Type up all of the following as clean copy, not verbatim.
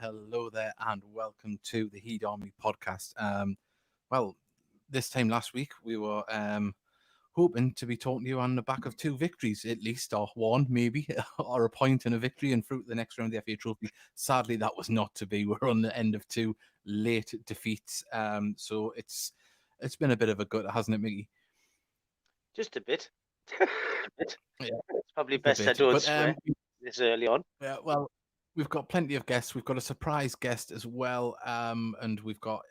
hello there, and welcome to the Heed Army podcast. Well, this time last week we were hoping to be talking to you on the back of two victories, at least, or one maybe, or a point and a victory, and through the next round of the FA Trophy. Sadly, that was not to be. We're on the end of two late defeats, so it's been a bit of a gut, hasn't it, Mickey? Just a bit. A bit. Yeah, It's probably a best I bit. don't But swear this early on. yeah, well, we've got plenty of guests. We've got a surprise guest as well, and we've got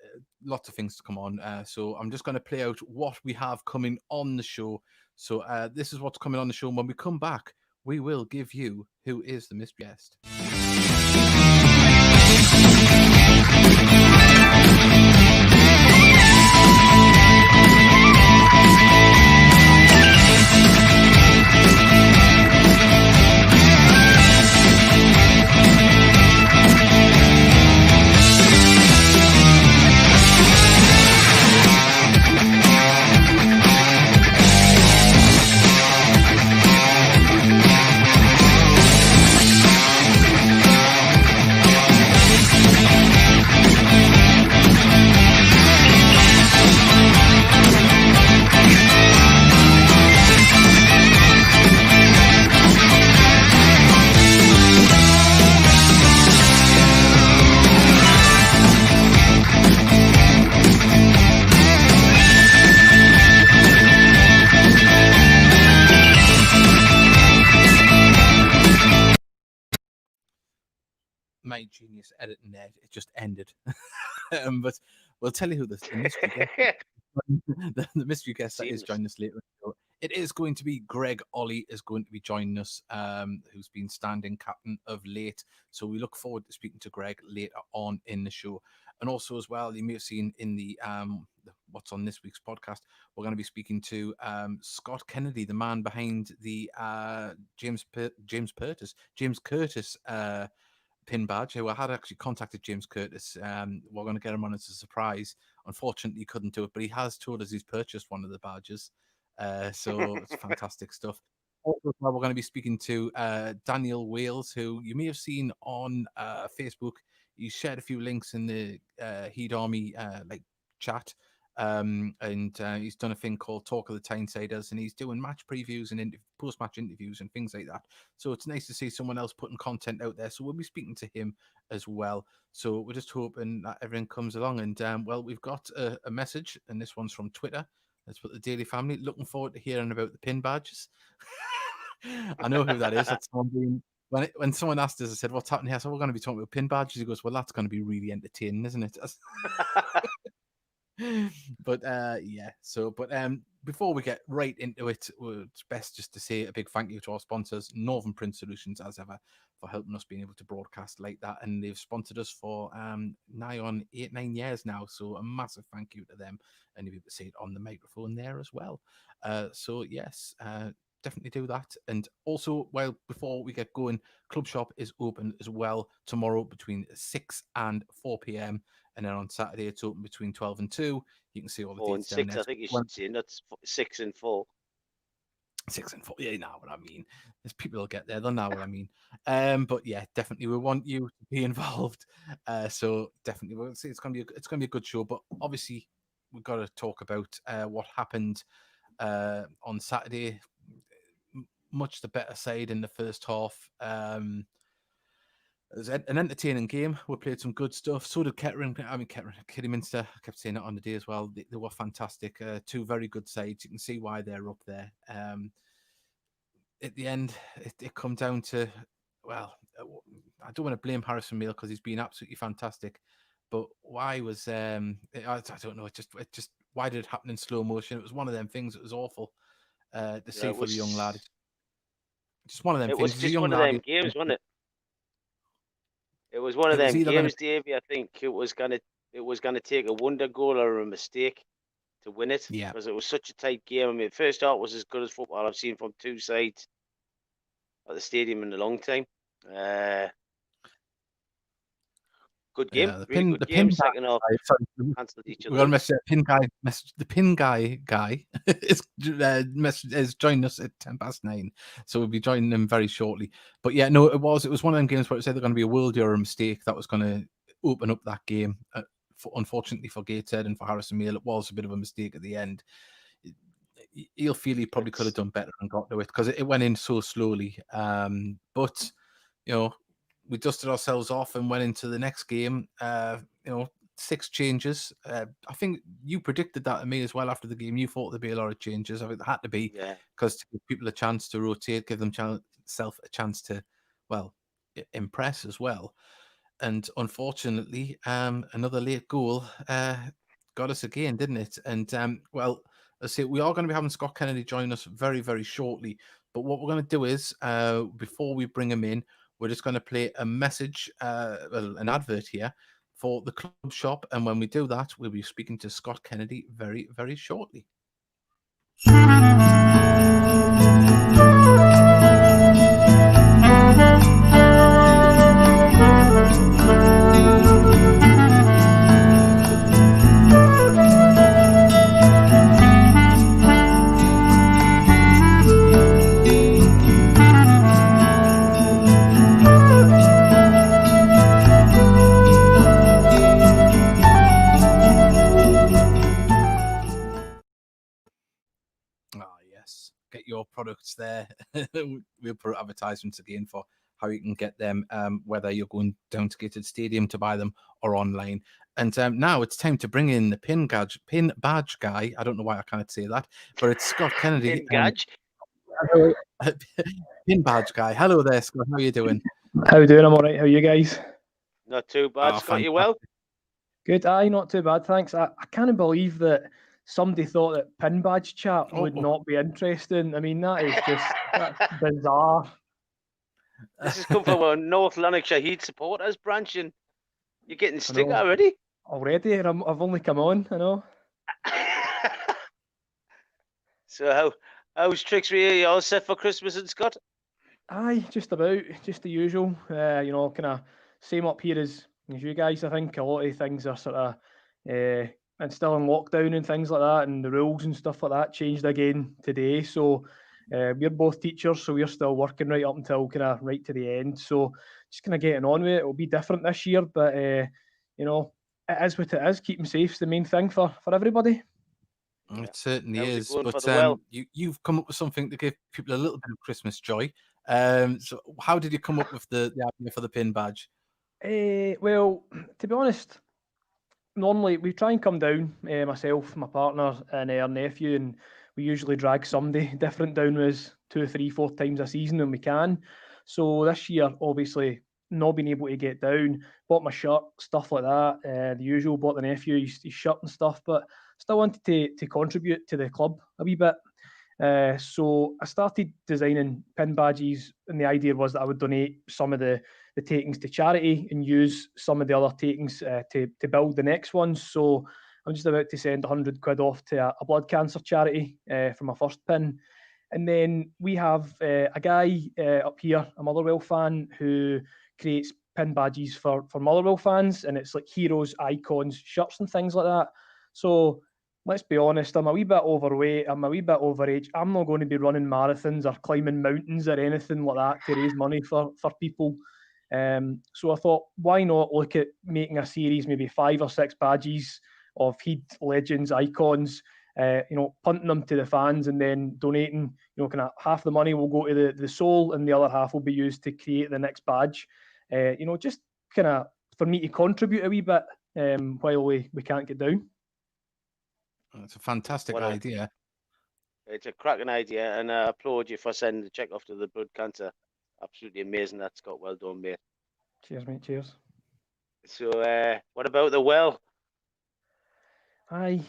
lots of things to come on. So I'm just going to play out what we have coming on the show. So this is what's coming on the show. And when we come back, we will give you who is the mystery guest. My genius editing there, it just ended. But we'll tell you who the mystery guest the mystery guest that is joining us later. It is going to be Greg Ollie is going to be joining us, who's been standing captain of late. So we look forward to speaking to Greg later on in the show. And also as well, you may have seen in the what's on this week's podcast, we're going to be speaking to Scott Kennedy, the man behind the James Curtis pin badge, who I had actually contacted James Curtis. We're going to get him on as a surprise. Unfortunately, he couldn't do it, but he has told us he's purchased one of the badges. So it's fantastic stuff. Also, we're going to be speaking to Daniel Wales, who you may have seen on Facebook. He shared a few links in the Heed Army chat. And he's done a thing called Talk of the Tynesiders, and he's doing match previews and post-match interviews and things like that. So it's nice to see someone else putting content out there. So we'll be speaking to him as well. So we're just hoping that everything comes along. And well, we've got a message, and this one's from Twitter. Let's put the Daily Family. Looking forward to hearing about the pin badges. I know who that is. That's someone being when someone asked us, I said, "What's happening here?" So we're going to be talking about pin badges. He goes, "Well, that's going to be really entertaining, isn't it?" But before we get right into it, it's best just to say a big thank you to our sponsors, Northern Print Solutions, as ever, for helping us being able to broadcast like that. And they've sponsored us for nigh on 8-9 years now, so a massive thank you to them. And you'll be able to see it on the microphone there as well. So yes, definitely do that. And also, well, before we get going, Club Shop is open as well tomorrow between 6 and 4 p.m. And then on Saturday, it's open between 12 and 2. You can see all the 4 and dates down 6, there. I think you should say, not 6 and 4. 6 and 4. Yeah, you know what I mean. There's people will get there. They'll know what I mean. But yeah, definitely, we want you to be involved. So definitely, we'll see. It's gonna be a good show. But obviously, we've got to talk about what happened on Saturday. Much the better side in the first half. It was an entertaining game. We played some good stuff. So did Kidderminster. I kept saying it on the day as well. They were fantastic. Two very good sides. You can see why they're up there. At the end, it come down to, well, I don't want to blame Harrison Meal because he's been absolutely fantastic. But why was I don't know. It just why did it happen in slow motion? It was one of them things. It was awful to see for the young lad. Just one of them things. It was just one of them games, wasn't it? It was one of them games, Davey. I think it was gonna take a wonder goal or a mistake to win it. Yeah, because it was such a tight game. I mean, the first half was as good as football I've seen from two sides at the stadium in a long time. Good game. Yeah, really good game. Second half. Cancelled each other. The pin guy is joining us at 9:10, so we'll be joining him very shortly. But yeah, no, it was one of them games where it said they're going to be a worldie or a mistake that was going to open up that game. Unfortunately for Gateshead and for Harrison Mail, it was a bit of a mistake at the end. You'll feel he probably could have done better and got to it because it went in so slowly. But you know, we dusted ourselves off and went into the next game. 6 changes. I think you predicted that to me as well after the game. You thought there'd be a lot of changes. I think there had to be, because to give people a chance to rotate, give themselves a chance to, well, impress as well. And unfortunately, another late goal got us again, didn't it? And well, let's see, we are going to be having Scott Kennedy join us very, very shortly. But what we're going to do is, before we bring him in, we're just going to play a message, an advert here for the club shop. And when we do that, we'll be speaking to Scott Kennedy very, very shortly. Get your products there. We'll put advertisements again for how you can get them, whether you're going down to Gateshead Stadium to buy them or online. And now it's time to bring in the pin badge guy. I don't know why I can't say that, but it's Scott Kennedy. Pin badge guy. Hello there, Scott. How are you doing? How are you doing? I'm all right. How are you guys? Not too bad. Scott, you well? Good. Aye, not too bad, thanks. I can't believe that somebody thought that pin badge chat would not be interesting. I mean, that is just that's bizarre. This has come from a North Lanarkshire Heat supporters branch, and you're getting stick already? Already? I've only come on, I know. So how's tricks for you? You all set for Christmas and Scott? Aye, just about. Just the usual. Kind of same up here as you guys. I think a lot of things are sort of... and still in lockdown and things like that, and the rules and stuff like that changed again today. So we're both teachers, so we're still working right up until kind of right to the end. So just kind of getting on with it. It'll be different this year, but it is what it is. Keeping safe is the main thing for everybody. It certainly is. But you've come up with something to give people a little bit of Christmas joy. So how did you come up with the idea for the pin badge? Well, to be honest, normally we try and come down, myself, my partner and our nephew, and we usually drag somebody different down with us 2, 3, 4 times a season when we can. So this year, obviously, not being able to get down, bought my shirt, stuff like that, the usual, bought the nephew his shirt and stuff, but still wanted to contribute to the club a wee bit. So I started designing pin badges, and the idea was that I would donate some of the takings to charity and use some of the other takings to build the next ones. So I'm just about to send £100 off to a blood cancer charity for my first pin. And then we have a guy up here, a Motherwell fan, who creates pin badges for Motherwell fans, and it's like heroes, icons, shirts and things like that. So let's be honest, I'm a wee bit overweight, I'm a wee bit overage. I'm not going to be running marathons or climbing mountains or anything like that to raise money for people. So I thought, why not look at making a series, maybe 5 or 6 badges of Heat legends, icons, punting them to the fans and then donating, kind of half the money will go to the soul and the other half will be used to create the next badge. Just kind of for me to contribute a wee bit while we can't get down. It's a fantastic idea. It's a cracking idea, and I applaud you for sending the check off to the blood cancer. Absolutely amazing, that, Scott. Well done, mate. Cheers, mate. Cheers. So, what about the well? Aye,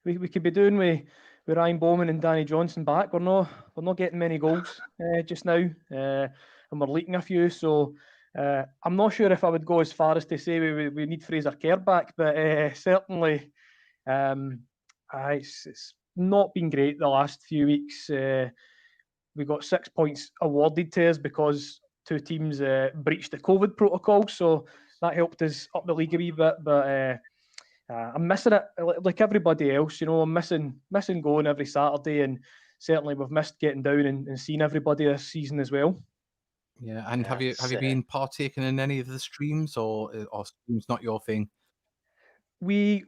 we could be doing with Ryan Bowman and Danny Johnson back. We're not getting many goals just now, and we're leaking a few. So I'm not sure if I would go as far as to say we need Fraser Kerr back, but certainly, it's not been great the last few weeks. We got 6 points awarded to us because 2 teams breached the COVID protocol. So that helped us up the league a wee bit. But I'm missing it like everybody else. You know, I'm missing going every Saturday, and certainly we've missed getting down and seeing everybody this season as well. Yeah, and have you been partaking in any of the streams, or streams not your thing? We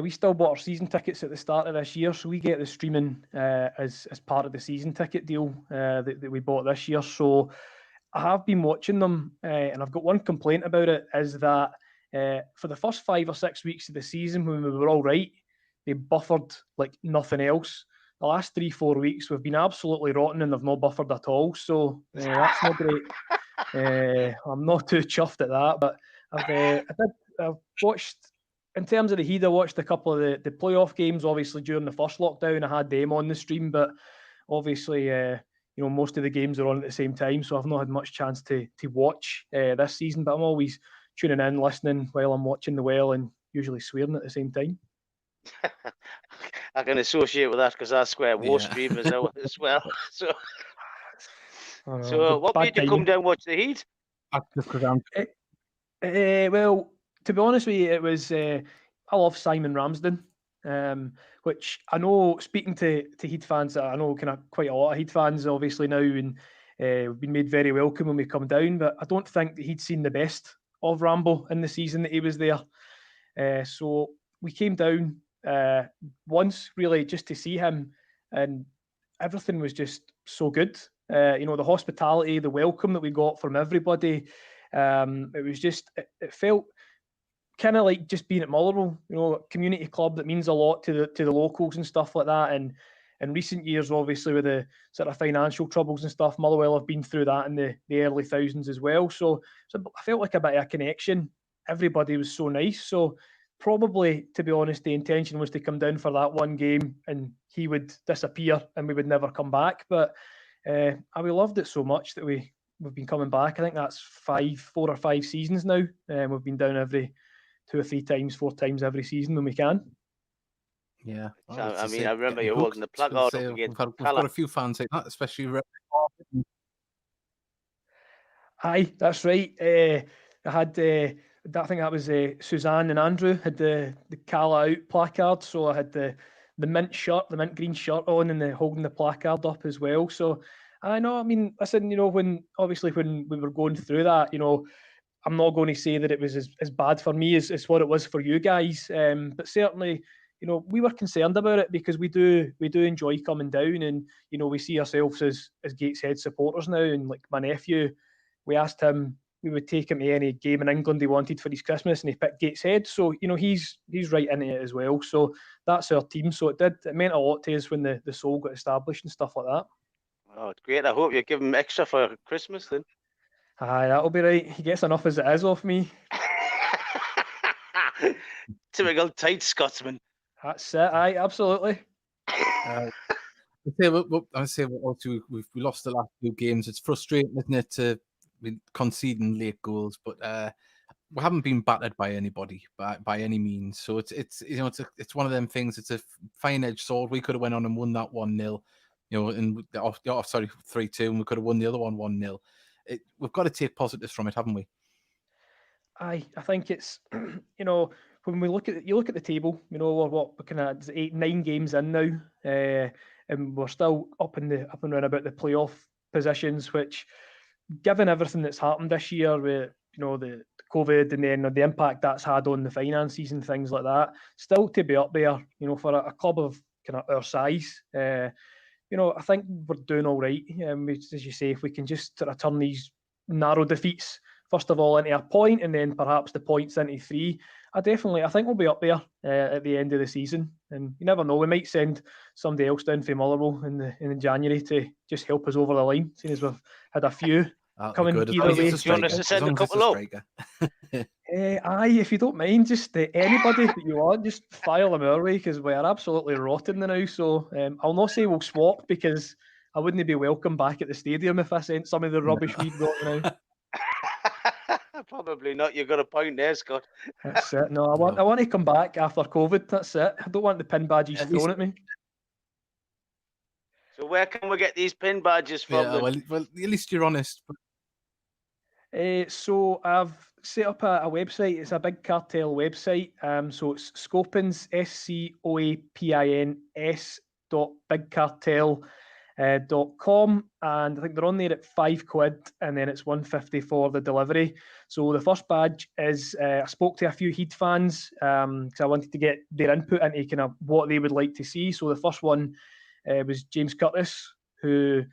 still bought our season tickets at the start of this year, so we get the streaming as part of the season ticket deal that we bought this year. So I have been watching them, and I've got one complaint about it, is that for the first 5 or 6 weeks of the season when we were all right, they buffered like nothing else. The last 3-4 weeks we've been absolutely rotten and they've not buffered at all. So that's not great. I'm not too chuffed at that, but I've watched. In terms of the heat, I watched a couple of the playoff games. Obviously, during the first lockdown, I had them on the stream, but obviously, most of the games are on at the same time, so I've not had much chance to watch this season. But I'm always tuning in, listening while I'm watching the well, and usually swearing at the same time. I can associate with that because I swear war streamers out as well. So what made you come down and watch the heat? Well, to be honest with you, it was I love Simon Ramsden, which I know, speaking to Heat fans, I know kind of quite a lot of Heat fans obviously now, and we've been made very welcome when we come down, but I don't think that he'd seen the best of Rambo in the season that he was there. So we came down once really just to see him, and everything was just so good. The hospitality, the welcome that we got from everybody, it was just, it felt kind of like just being at Motherwell, a community club that means a lot to the locals and stuff like that. And in recent years, obviously with the sort of financial troubles and stuff, Motherwell have been through that in the early thousands as well. So I felt like a bit of a connection. Everybody was so nice. So probably, to be honest, the intention was to come down for that one game and he would disappear and we would never come back. But we loved it so much that we've been coming back. I think that's 4 or 5 seasons now. We've been down every 2 or 3 times, 4 times every season when we can. Yeah, I remember you holding the placard up against. We've got a few fans like that, especially. Aye, that's right. I had, I think that was Suzanne and Andrew had the Cala out placard, so I had the mint shirt, the mint green shirt on, and holding the placard up as well. So I know. I mean, listen, when we were going through that, I'm not going to say that it was as bad for me as what it was for you guys, but certainly, we were concerned about it because we do enjoy coming down, and we see ourselves as Gateshead supporters now. And like my nephew, we asked him, we would take him to any game in England he wanted for his Christmas, and he picked Gateshead. So he's right into it as well. So that's our team. So it meant a lot to us when the Soul got established and stuff like that. Oh, it's great. I hope you give him extra for Christmas then. Aye, that'll be right. He gets enough as it is off me. Typical tight Scotsman. That's it. Aye, absolutely. I say we lost the last 2 games. It's frustrating, isn't it, to be conceding late goals, but we haven't been battered by anybody by any means. So it's one of them things. It's a fine-edged sword. We could have went on and won that 1-0, and 3-2, and we could have won the other one 1-0. We've got to take positives from it, haven't we? Aye, I think it's when we look at the table, we're kind of 8-9 games in now, and we're still up and round about the playoff positions, which, given everything that's happened this year with the COVID and then the impact that's had on the finances and things like that, still to be up there, for a club of kind of our size, I think we're doing all right. As you say, if we can just sort of turn these narrow defeats, first of all, into a point, and then perhaps the points into 3, I think we'll be up there at the end of the season. And you never know, we might send somebody else down from Motherwell in January to just help us over the line, seeing as we've had a few coming either way. Do you want us to send a couple up? Aye, if you don't mind, just anybody that you want, just fire them our way, because we are absolutely rotten now. So I'll not say we'll swap, because I wouldn't be welcome back at the stadium if I sent some of the rubbish we've got now. Probably not. You've got a point there, Scott. That's it. No, I want to come back after COVID. That's it. I don't want the pin badges thrown at me. So where can we get these pin badges from? Yeah, well, at least you're honest. So I've set up a website. It's a Big Cartel website. So it's Scoapins, SCOAPINS.bigcartel.com, and I think they're on there at £5, and then it's £150 for the delivery. So the first badge is I spoke to a few Heed fans because I wanted to get their input into kind of what they would like to see. So the first one was James Curtis, who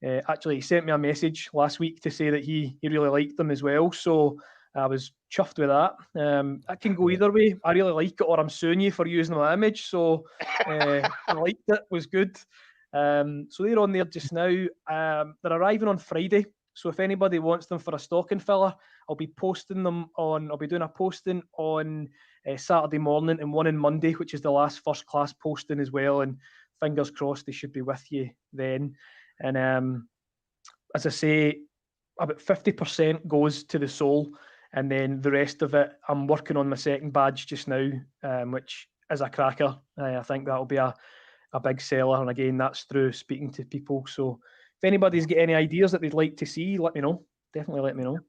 actually sent me a message last week to say that he really liked them as well. So I was chuffed with that. I can go either way. I really like it, or I'm suing you for using my image. So I liked it. Was good. So they're on there just now. They're arriving on Friday. So if anybody wants them for a stocking filler, I'll be posting them on. I'll be doing a posting on Saturday morning and one on Monday, which is the last first class posting as well. And fingers crossed they should be with you then. And as I say, about 50% goes to the Soul, and then the rest of it, I'm working on my second badge just now, which is a cracker. I think that'll be a big seller, and again, that's through speaking to people. So if anybody's got any ideas that they'd like to see, let me know. Definitely let me know.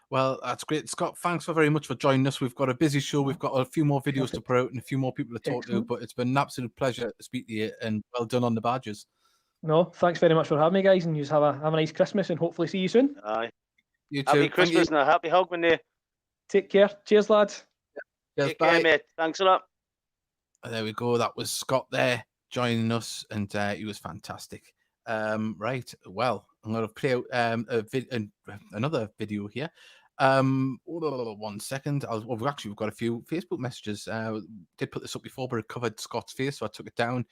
Well, that's great, Scott. Thanks very much for joining us. We've got a busy show. We've got a few more videos to put out and a few more people to talk to, but it's been an absolute pleasure to speak to you, and well done on the badges. No, thanks very much for having me, guys, and you have a nice Christmas, and hopefully see you soon. Aye. You too. Happy Christmas and a happy Hogmanay Day. Take care. Cheers, lads. Cheers, Take care, mate. Thanks a lot. There we go. That was Scott there joining us, and he was fantastic. Right. Well, I'm going to play out another video here. 1 second. We've got a few Facebook messages. Did put this up before, but it covered Scott's face, so I took it down.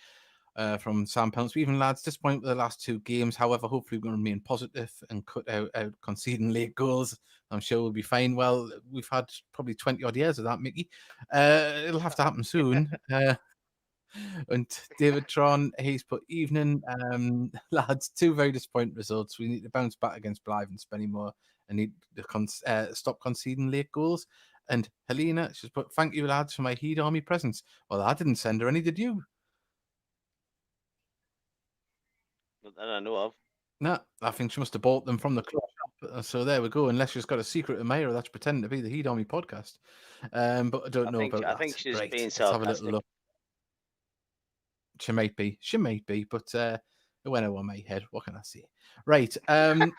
From Sam Pounce. Even lads, disappointed with the last two games. However, hopefully we're going to remain positive and cut out conceding late goals. I'm sure we'll be fine. Well, we've had probably 20 odd years of that, Mickey. It'll have to happen soon. And David Tron, he's put evening. Lads, two very disappointing results. We need to bounce back against Blythe and Spennymoor and need to stop conceding late goals. And Helena, she's put, thank you, lads, for my Heed Army presents. Well, I didn't send her any, did you? Not that I know of. No, I think she must have bought them from the club shop. So there we go. Unless she's got a secret admirer that's pretending to be the Heed Army podcast. But I don't know about that. I think she's Great. being Let's have a little sarcastic. look. She might be, but it went over my head. What can I say? Right. The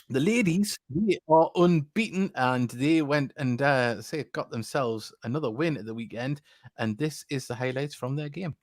ladies, they are unbeaten, and they went and got themselves another win at the weekend. And this is the highlights from their game.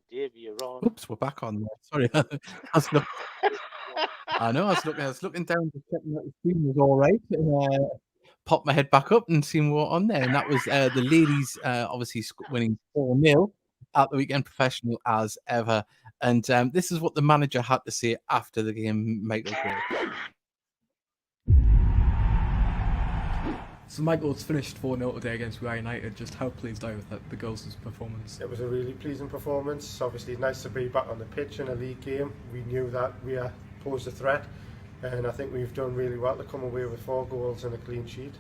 Dave, you're on. Oops, we're back on. Sorry, I was looking down to check that the screen was all right. Popped my head back up and seen what on there, and that was the ladies obviously winning 4-0 at the weekend, professional as ever. And this is what the manager had to say after the game, Michael Gray. So Michael's finished 4-0 today against Ware United. Just how pleased are you with the girls' performance? It was a really pleasing performance. Obviously nice to be back on the pitch in a league game. We knew that we posed a threat, and I think we've done really well to come away with 4 goals and a clean sheet.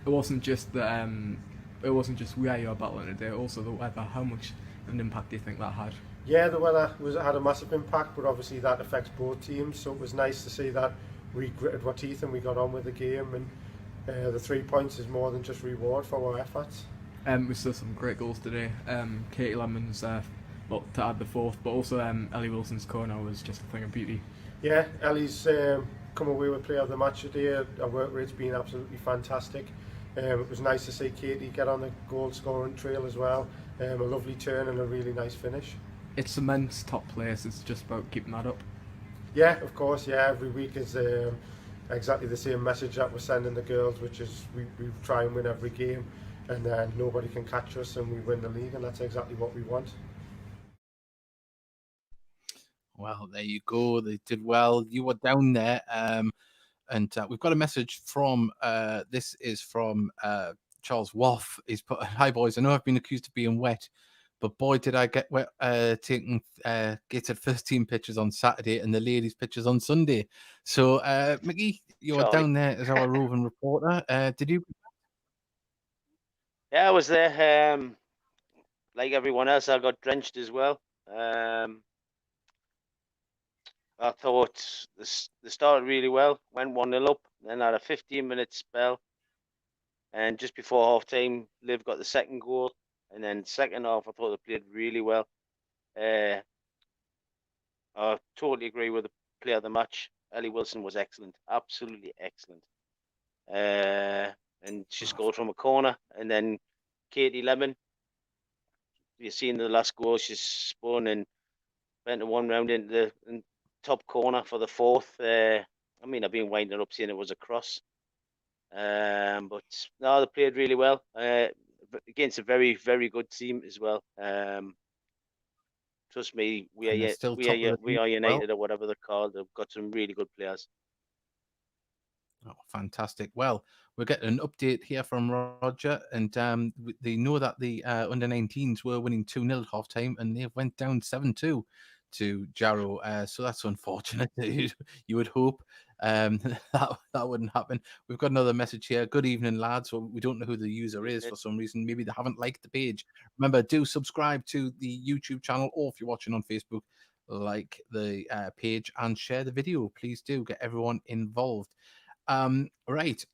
It wasn't just Ware you were battling today, also the weather. How much of an impact do you think that had? Yeah, the weather had a massive impact, but obviously that affects both teams, so it was nice to see that we gritted our teeth and we got on with the game, and the 3 points is more than just reward for our efforts. We saw some great goals today. Katie Lemon's to add the 4th, but also Ellie Wilson's corner was just a thing of beauty. Yeah, Ellie's come away with player of the match today. Her work rate's been absolutely fantastic. It was nice to see Katie get on the goal scoring trail as well. A lovely turn and a really nice finish. It cements top place. It's just about keeping that up. Yeah, of course. Yeah, every week is exactly the same message that we're sending the girls, which is we try and win every game, and then nobody can catch us, and we win the league, and that's exactly what we want. Well, there you go. They did well. You were down there, and we've got a message from. This is from Charles Waff. He's put, "Hi boys, I know I've been accused of being wet, but boy, did I get wet taking Gateshead first team pictures on Saturday and the ladies' pictures on Sunday." So, Mickey, you were down there as our roving reporter. Did you? Yeah, I was there. Like everyone else, I got drenched as well. I thought they started really well, went 1-0 up, then had a 15-minute spell, and just before half time, Liv got the second goal. And then second half, I thought they played really well. I totally agree with the player of the match. Ellie Wilson was excellent, absolutely excellent. And she scored from a corner. And then Katie Lemon, you've seen the last goal, she's spun and went one round into the top corner for the 4th. I mean, I've been winding up saying it was a cross. But no, they played really well. Against a very, very good team as well. Trust me, we are United or whatever they're called. They've got some really good players. Oh, fantastic. Well, we're getting an update here from Roger, and they know that the under-19s were winning 2-0 at half-time, and they went down 7-2 to Jarrow. So that's unfortunate. You would hope that wouldn't happen. We've got another message here. Good evening, lads. Well, we don't know who the user is for some reason. Maybe they haven't liked the page. Remember, do subscribe to the YouTube channel, or if you're watching on Facebook, like the page and share the video. Please do get everyone involved. Right.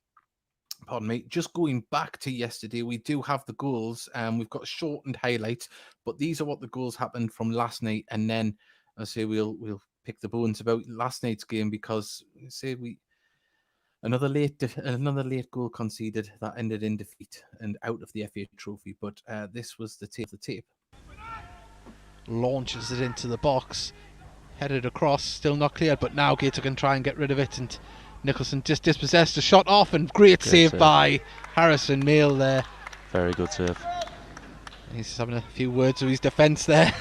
Pardon me. Just going back to yesterday, we do have the goals, and we've got shortened highlights, but these are what the goals happened from last night, and then I say we'll pick the bones about last night's game, because say another late goal conceded that ended in defeat and out of the FA Trophy. But this was the tape. Launches it into the box, headed across, still not cleared, but now Gator can try and get rid of it, and Nicholson just dispossessed a shot off, and great save by Harrison Mail there. Very good save. He's having a few words with his defence there.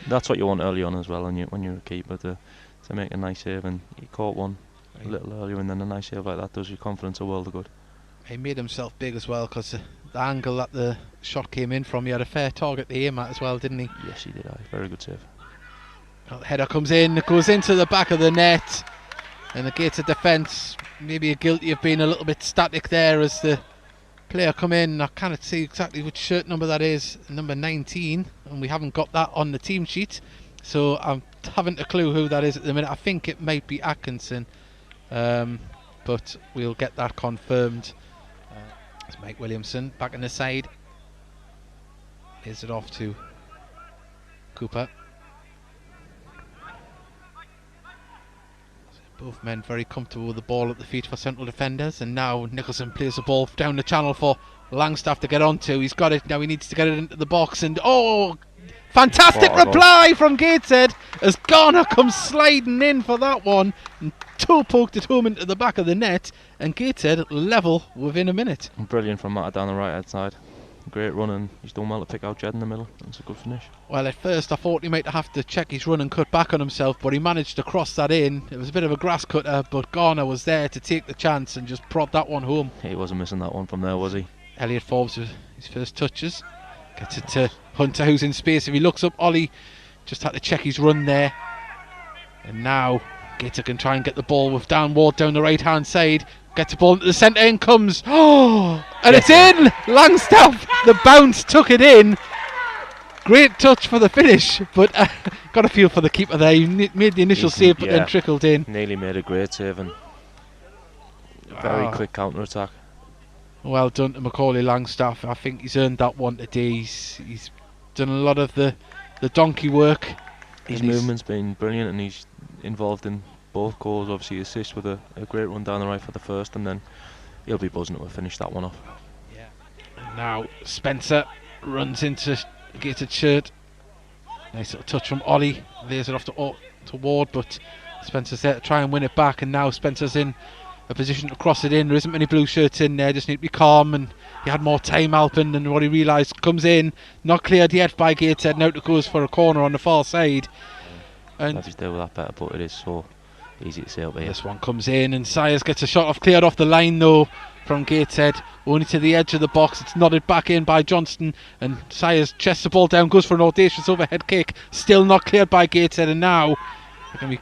That's what you want early on as well, when you're a keeper, to make a nice save, and he caught one a little earlier, and then a nice save like that does your confidence a world of good. He made himself big as well, because the angle that the shot came in from, he had a fair target to aim at as well, didn't he? Yes, he did. Very good save. Header comes in, it goes into the back of the net, and the Gator defence maybe guilty of being a little bit static there as the player come in. I can't see exactly which shirt number that is, number 19, and we haven't got that on the team sheet, so I haven't a clue who that is at the minute. I think it might be Atkinson, but we'll get that confirmed. It's Mike Williamson back on the side. Is it off to Cooper? Both men very comfortable with the ball at the feet for central defenders, and now Nicholson plays the ball down the channel for Langstaff to get onto. He's got it now. He needs to get it into the box, and fantastic reply from Gateshead as Garner comes sliding in for that one, and toe poked it home into the back of the net, and Gateshead level within a minute. Brilliant from Matt down the right hand side. great run, and he's done well to pick out Jed in the middle. It's a good finish. Well, at first I thought he might have to check his run and cut back on himself, but he managed to cross that in. It was a bit of a grass cutter, but Garner was there to take the chance and just prod that one home. He wasn't missing that one from there, was he? Elliot Forbes with his first touches. Gets it to Hunter, who's in space. If he looks up, Ollie just had to check his run there. And now Gator can try and get the ball with Dan Ward down the right hand side. Gets the ball into the centre, in comes. Oh, and it's in! Langstaff, the bounce took it in. Great touch for the finish, but got a feel for the keeper there. He made the initial save, but then trickled in. Nearly made a great save and very quick counter attack. Well done to Macaulay Langstaff. I think he's earned that one today. He's done a lot of the donkey work. His movement's been brilliant, and he's involved in both goals. Obviously assist with a great run down the right for the first, and then he'll be buzzing to finish that one off. Yeah. And now Spencer runs into Gated shirt. Nice little touch from Ollie. Lays it off to Ward, but Spencer's there to try and win it back, and now Spencer's in a position to cross it in. There isn't many blue shirts in there, just need to be calm, and he had more time helping than what he realised. Comes in, not cleared yet by Gateshead, now it goes for a corner on the far side. And I'd just deal with that better, but it is so easy to say up here. This one comes in, and Sayers gets a shot off, cleared off the line though from Gateshead, only to the edge of the box. It's nodded back in by Johnston, and Sayers chests the ball down, goes for an audacious overhead kick, still not cleared by Gateshead, and now it can be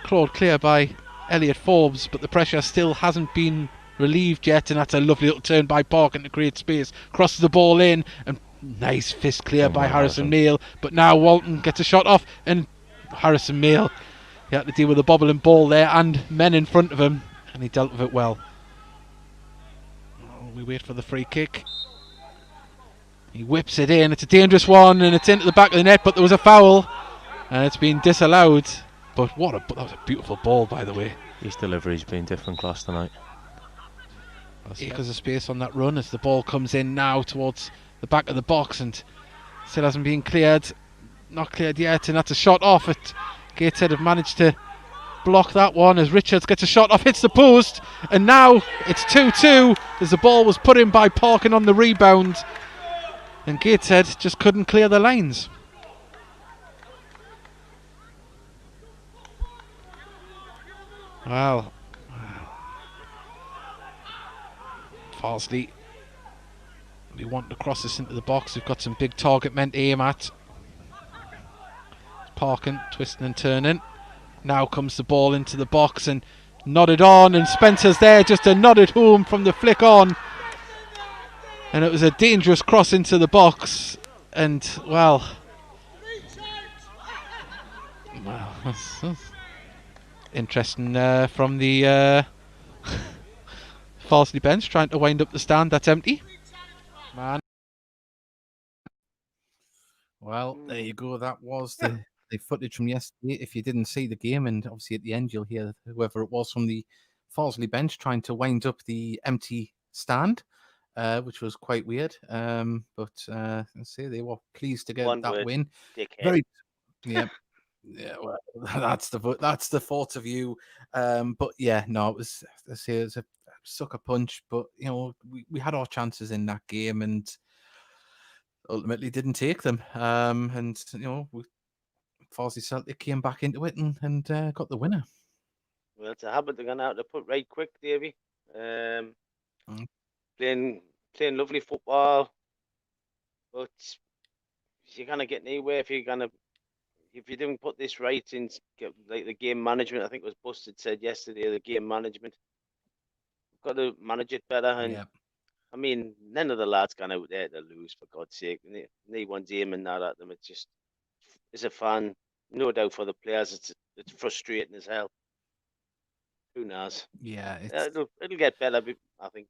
clawed clear by Elliot Forbes, but the pressure still hasn't been relieved yet, and that's a lovely little turn by Parkin to create space. Crosses the ball in, and nice fist clear by Harrison Mail, but now Walton gets a shot off, and Harrison Mail, he had to deal with a bobbling ball there and men in front of him, and he dealt with it well. We wait for the free kick. He whips it in. It's a dangerous one, and it's into the back of the net, but there was a foul, and it's been disallowed. But that was a beautiful ball, by the way. His delivery's been different class tonight. Acres of space on that run as the ball comes in now towards the back of the box, and still hasn't been cleared. Not cleared yet, and that's a shot off it. Gateshead have managed to block that one as Richards gets a shot off, hits the post, and now it's 2-2 as the ball was put in by Parkin on the rebound, and Gateshead just couldn't clear the lines. Well, Farsley, we want to cross this into the box. We've got some big target men to aim at. Parkin twisting and turning. Now comes the ball into the box and nodded on, and Spencer's there just to nod it home from the flick on. And it was a dangerous cross into the box, and well, that's interesting from the Farsley bench, trying to wind up the stand that's empty. Man. Well, there you go. That was the footage from yesterday. If you didn't see the game, and obviously at the end you'll hear whoever it was from the Farsley bench trying to wind up the empty stand, which was quite weird. But let's say they were pleased to get that win. Dickhead. Very, yeah, yeah. Well, that's the thought of you. But yeah, no, it was a sucker punch. But you know, we had our chances in that game, and ultimately didn't take them. And you know, Farsley Celtic came back into it and got the winner. Well, it's a habit they're going to have to put right quick, Davey. Playing lovely football, but you're going to get anywhere if you didn't put this right in, like the game management. I think it was Busted said yesterday, the game management. Got to manage it better, and yeah. I mean, none of the lads gone out there to lose, for God's sake. No one's aiming that at them. It's just, as a fan, no doubt for the players, it's frustrating as hell. Who knows? Yeah, it'll get better, I think.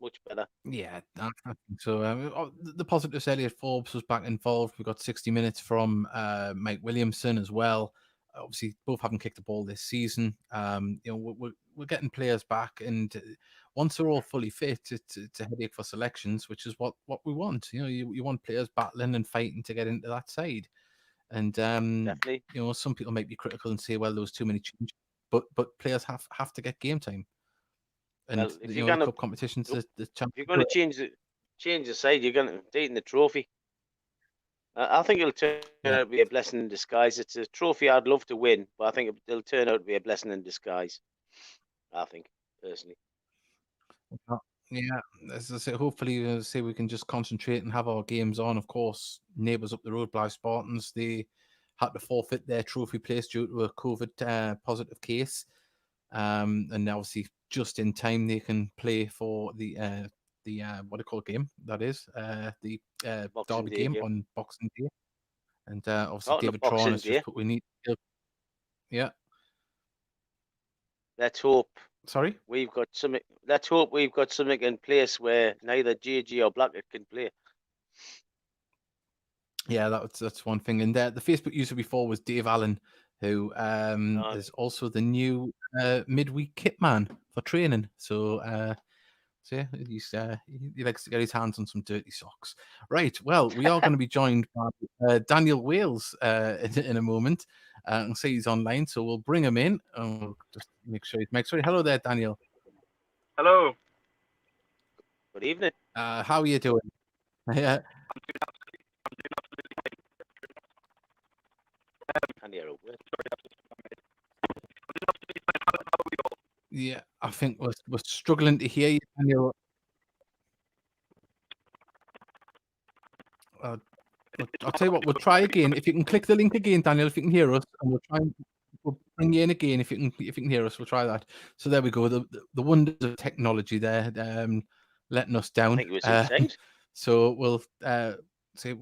Much better. Yeah, I think so. The positives, Elliot Forbes was back involved. We got 60 minutes from Mike Williamson as well. Obviously, both haven't kicked the ball this season. You know, we're getting players back, and once they're all fully fit, it's a headache for selections, which is what we want. You know, you want players battling and fighting to get into that side. And definitely, you know, some people might be critical and say, well, there was too many changes, but players have to get game time. And well, if you know, the cup competitions, the if you're going to change change the side, you're going to take the trophy. I think it'll turn out to be a blessing in disguise. It's a trophy I'd love to win, but I think it'll turn out to be a blessing in disguise. I think, personally. Yeah, as I say, hopefully, say we can just concentrate and have our games on. Of course, neighbours up the road, Blythe Spartans, they had to forfeit their trophy place due to a COVID positive case, and obviously, just in time, they can play for the what do you call game? That is the Derby game on Boxing Day, and obviously David Tron has just put we need. Yeah. Let's hope. Sorry, we've got something. Let's hope we've got something in place where neither JG or Blackett can play. Yeah, that's one thing. And the Facebook user before was Dave Allen, who is also the new midweek kit man for training. So, yeah, he likes to get his hands on some dirty socks. Right. Well, we are going to be joined by Daniel Wales in a moment. And say he's online, so we'll bring him in. We'll just make sure he's sorry. Hello there, Daniel. Hello. Good evening. How are you doing? Yeah. Yeah, I think we're struggling to hear you, Daniel. I'll tell you what, we'll try again. If you can click the link again, Daniel, if you can hear us, and we'll bring you in again if you can hear us. We'll try that. So there we go. The wonders of technology there, letting us down. I think it was insane. So we'll say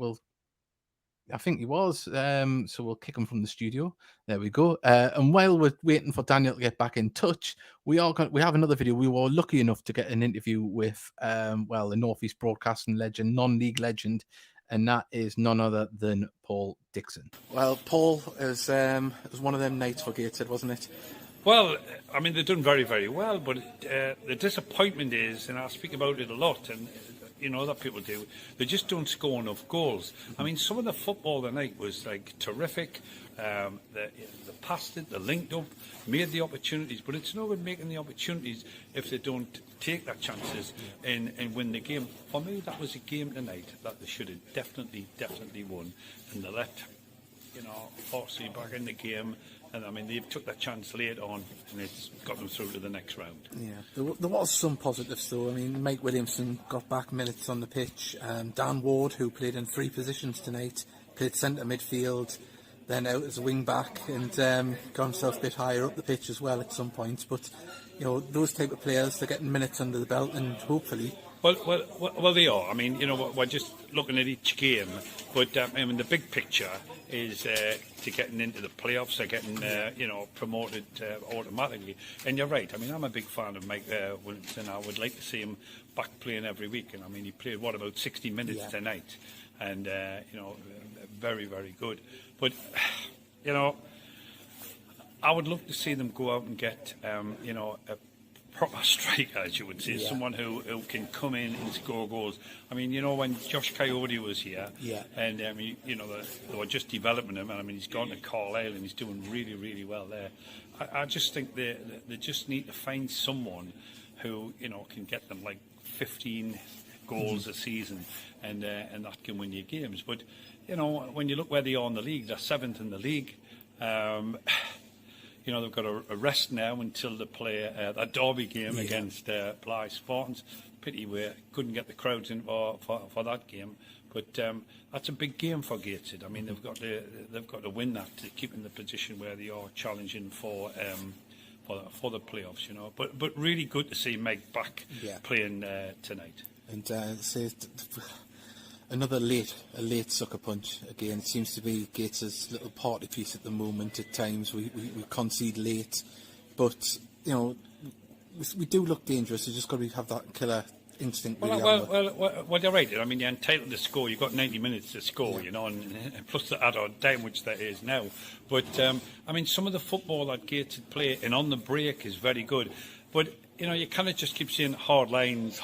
I think he was. So we'll kick him from the studio. There we go. And while we're waiting for Daniel to get back in touch, we have another video. We were lucky enough to get an interview with the Northeast Broadcasting legend, non-league legend, and that is none other than Paul Dixon. Well, Paul, it was one of them nights for Gateshead, wasn't it? Well, I mean, they've done very, very well, but the disappointment is, and I speak about it a lot, and you know that people do, they just don't score enough goals. I mean, some of the football tonight was like terrific. They passed it, they linked up, made the opportunities, but it's no good making the opportunities if they don't take their chances and win the game. For me, that was a game tonight that they should have definitely won, and they let Horsley back in the game. And I mean, they've took that chance late on, and it's got them through to the next round. Yeah, there was some positives though. I mean, Mike Williamson got back minutes on the pitch. Dan Ward, who played in 3 positions tonight, played centre midfield, then out as a wing back, and got himself a bit higher up the pitch as well at some points. But those type of players, they're getting minutes under the belt, and hopefully. Well, they are. I mean, we're just looking at each game, but I mean, the big picture is to getting into the playoffs. They're getting, promoted automatically. And you're right. I mean, I'm a big fan of Mike Williamson. I would like to see him back playing every week. And I mean, he played about 60 minutes tonight, and very, very good. But I would love to see them go out and get, a proper striker, as you would say, someone who can come in and score goals. I mean, when Josh Coyote was here, and they were just developing him, and I mean, he's gone to Carlisle and he's doing really, really well there. I just think they just need to find someone who can get them like 15 goals a season, and that can win you games. But when you look where they are in the league, they're 7th in the league. They've got a rest now until they play that derby game against Blythe Spartans. Pity we couldn't get the crowds in for that game, but that's a big game for Gateshead. I mean, they've got to win that to keep in the position where they are challenging for the playoffs. But really good to see Meg back playing tonight. And another late sucker punch again. It seems to be Gates's little party piece at the moment. At times we concede late, but we do look dangerous. You just got to have that killer instinct. Well, you're right. I mean, you're entitled to score. You've got 90 minutes to score, and plus the add-on time, which there is now. But I mean, some of the football that Gateshead play and on the break is very good, but. You kind of just keep saying hard lines.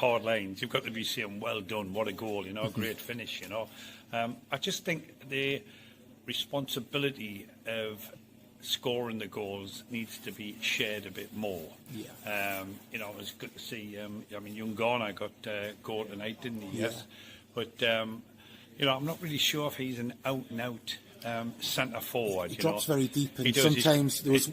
You've got to be saying, well done, what a goal, great finish, I just think the responsibility of scoring the goals needs to be shared a bit more. Yeah. You know, it was good to see. I mean, young Garner got goal tonight, didn't he? Yeah. Yes. But you know, I'm not really sure if he's an out and out centre forward. He drops know. very deep, and He does. sometimes there was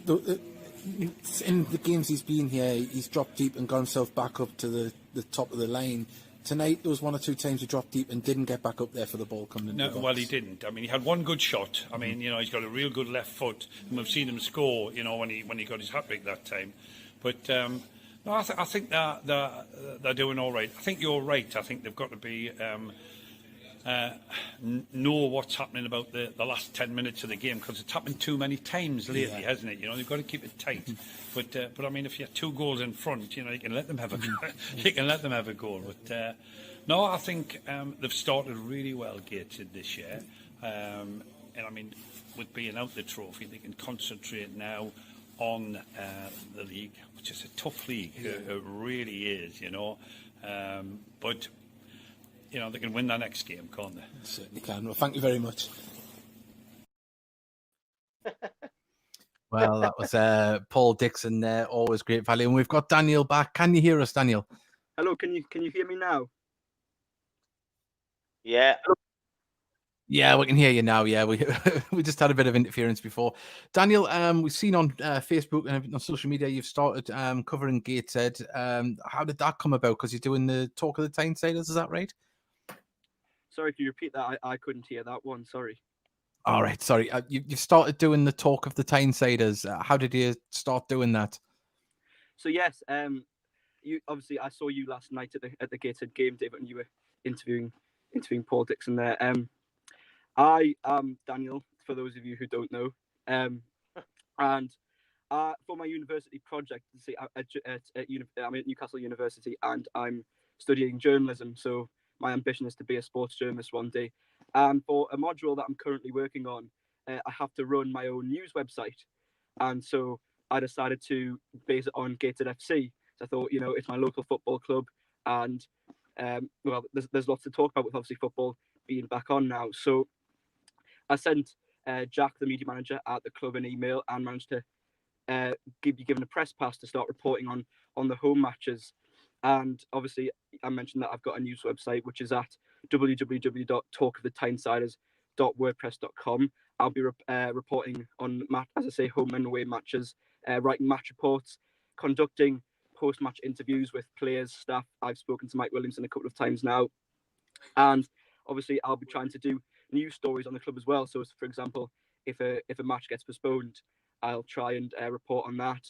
in the games he's been here, he's dropped deep and got himself back up to the top of the line. Tonight, there was 1 or 2 times he dropped deep and didn't get back up there for the ball coming in. No, the box. well, he didn't. I mean, he had one good shot. I mean, you know, he's got a real good left foot, and we've seen him score. You know, when he got his hat trick that time. But no, I think they're doing all right. I think you're right. I think they've got to be know what's happening about the last 10 minutes of the game, because it's happened too many times lately, hasn't it? You know, they've got to keep it tight. But I mean, if you have 2 goals in front, you know, you can let them have a you can let them have a goal. But no, I think they've started really well, Gateshead, this year. And I mean, with being out the trophy, they can concentrate now on the league, which is a tough league. It really is, you know. But you know, they can win that next game, can't they? Certainly can. Well, thank you very much. Well, that was Paul Dixon there. Always great value. And we've got Daniel back. Can you hear us, Daniel? Hello, can you hear me now? Yeah. Yeah, we can hear you now. Yeah, we we just had a bit of interference before. Daniel, we've seen on Facebook and on social media you've started covering Gateshead. How did that come about? Because you're doing the Talk of the Tynesiders, is that right? Sorry, can you repeat that? I couldn't hear that one. Sorry. All right, sorry. You've started doing the Talk of the Tynesiders. How did you start doing that? So yes, you obviously, I saw you last night at the Gateshead game, David, and you were interviewing Paul Dixon there. I am Daniel, for those of you who don't know, and for my university project, I'm at Newcastle University, and I'm studying journalism. So my ambition is to be a sports journalist one day. And for a module that I'm currently working on, I have to run my own news website, and so I decided to base it on Gateshead FC. So I thought, you know, it's my local football club, and well, there's lots to talk about with obviously football being back on now. So I sent Jack, the media manager at the club, an email and managed to be given a press pass to start reporting on the home matches. And obviously, I mentioned that I've got a news website, which is at www.talkofthetynesiders.wordpress.com. I'll be reporting on, as I say, home and away matches, writing match reports, conducting post-match interviews with players, staff. I've spoken to Mike Williamson a couple of times now. And obviously, I'll be trying to do news stories on the club as well. So, for example, if a match gets postponed, I'll try and report on that.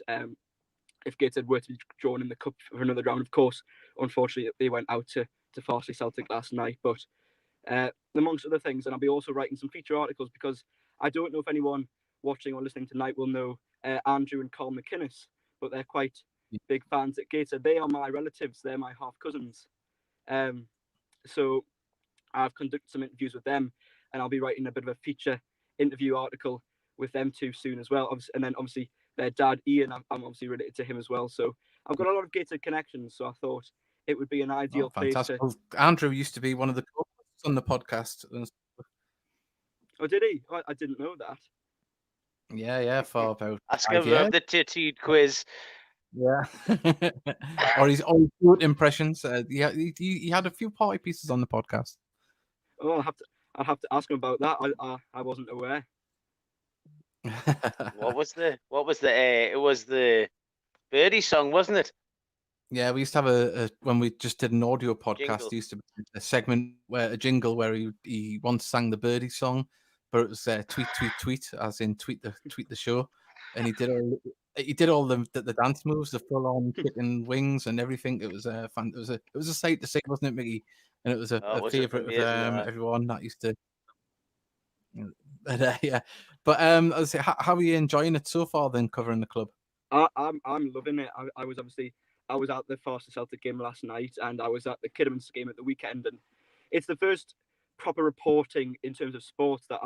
If Gateshead were to be drawn in the cup for another round, of course, unfortunately, they went out to Farsley Celtic last night. But amongst other things, and I'll be also writing some feature articles, because I don't know if anyone watching or listening tonight will know Andrew and Carl McInnes, but they're quite big fans at Gateshead. They are my relatives. They're my half cousins. So I've conducted some interviews with them, and I'll be writing a bit of a feature interview article with them too soon as well. And then obviously their dad, Ian, I'm obviously related to him as well. So I've got a lot of Gateshead connections. So I thought it would be an ideal place to... Well, Andrew used to be one of the co-hosts on the podcast. Oh, did he? I didn't know that. Yeah, for about Ask 5 him years. about the tattooed quiz. Yeah. Or his old good impressions. He had a few party pieces on the podcast. Oh, I'll have to ask him about that. I wasn't aware. What was the it was the Birdie song, wasn't it? Yeah, we used to have a when we just did an audio podcast, Jingle. there used to be a segment a jingle where he once sang the Birdie song, but it was tweet, as in tweet the show, and he did all the dance moves, the full on kicking wings and everything. It was a sight to see, wasn't it, Mickey? And it was a favorite of everyone that used to. But yeah, but I was saying, how are you enjoying it so far? Then covering the club. I'm loving it. I was at the Farsley Celtic game last night, and I was at the Kidderminster game at the weekend, and it's the first proper reporting in terms of sports that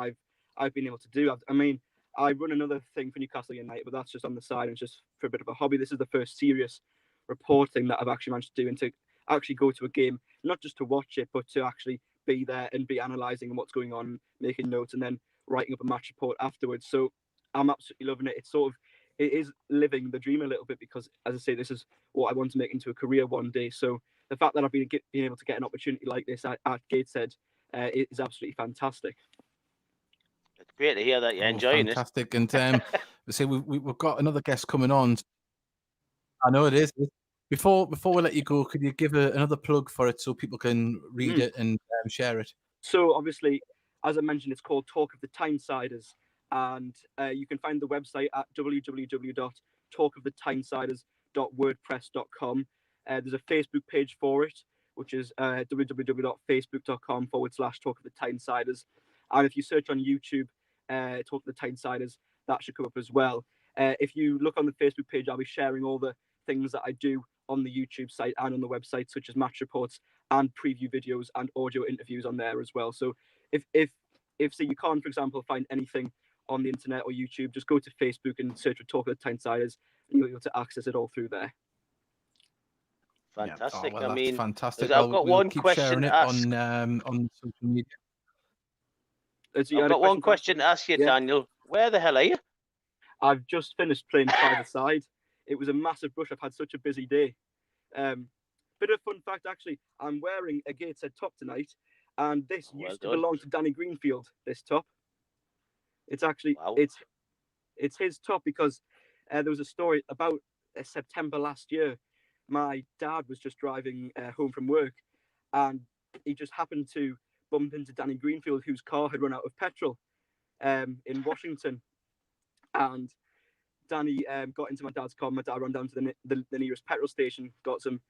I've been able to do. I mean, I run another thing for Newcastle United, but that's just on the side and just for a bit of a hobby. This is the first serious reporting that I've actually managed to do, and to actually go to a game, not just to watch it, but to actually be there and be analysing what's going on, making notes, and then writing up a match report afterwards. So I'm absolutely loving it. It's sort of, it is living the dream a little bit because, as I say, this is what I want to make into a career one day. So the fact that I've been able to get an opportunity like this at Gateshead is absolutely fantastic. It's great to hear that you're enjoying fantastic. And so we've got another guest coming on. I know it is. Before we let you go, could you give another plug for it so people can read it and share it? So obviously, as I mentioned, it's called Talk of the Tynesiders, and you can find the website at www.talkofthetynsiders.wordpress.com. There's a Facebook page for it, which is www.facebook.com/Talk of the Tynesiders. And if you search on YouTube, Talk of the Tynesiders, that should come up as well. If you look on the Facebook page, I'll be sharing all the things that I do on the YouTube site and on the website, such as match reports and preview videos and audio interviews on there as well. So if say you can't, for example, find anything on the internet or YouTube, just go to Facebook and search for Talk of the Tynesiders, and you'll be able to access it all through there. Fantastic. Yeah. Oh, well, I mean, fantastic. I've got one keep question sharing to it ask. on social media. I've got one question to ask you, Daniel. Where the hell are you? I've just finished playing five-a-side. It was a massive rush. I've had such a busy day. Bit of fun fact, actually, I'm wearing a Gateshead top tonight, and this used to belong to Danny Greenfield, this top. It's actually, it's his top because there was a story about September last year. My dad was just driving home from work, and he just happened to bump into Danny Greenfield, whose car had run out of petrol in Washington. And Danny got into my dad's car. My dad ran down to the nearest petrol station, got some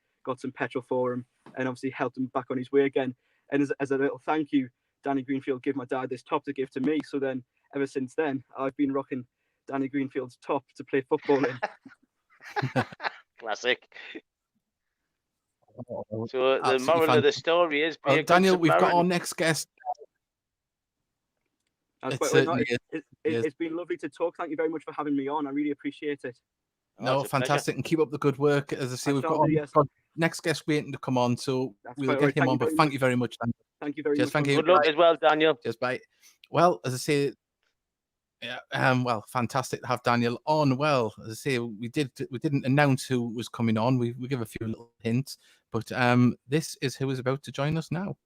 petrol for him, and obviously helped him back on his way again. And as a little thank you, Danny Greenfield gave my dad this top to give to me. So then, ever since then, I've been rocking Danny Greenfield's top to play football in. Classic. So the moral of the story is, Daniel, we've got our next guest. It's been lovely to talk. Thank you very much for having me on. I really appreciate it. No, fantastic, and keep up the good work. As I say, we've got next guest waiting to come on, so we'll get him on. But thank you very much, Daniel. Thank you very much. Thank you. Good luck as well, Daniel. Cheers, bye. Well, as I say, well, fantastic to have Daniel on. Well, as I say, we didn't announce who was coming on. We give a few little hints, but this is who is about to join us now.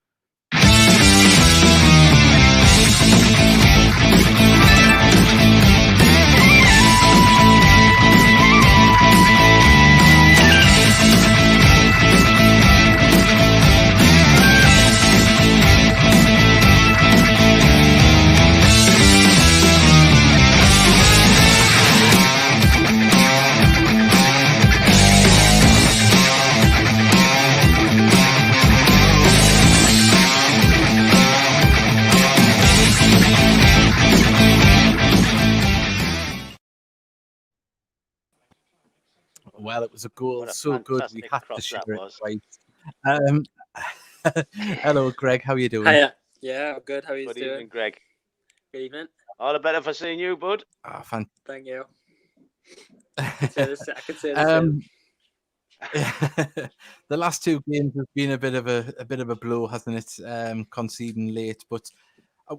Well, it was a goal so good we had to share it twice. Hello, Greg. How are you doing? Hiya. Yeah, I'm good. How are you doing? Good evening, Greg. Good evening. All the better for seeing you, bud. Thank you. I can say the same. The last two games have been a bit of a blow, hasn't it? Conceding late, but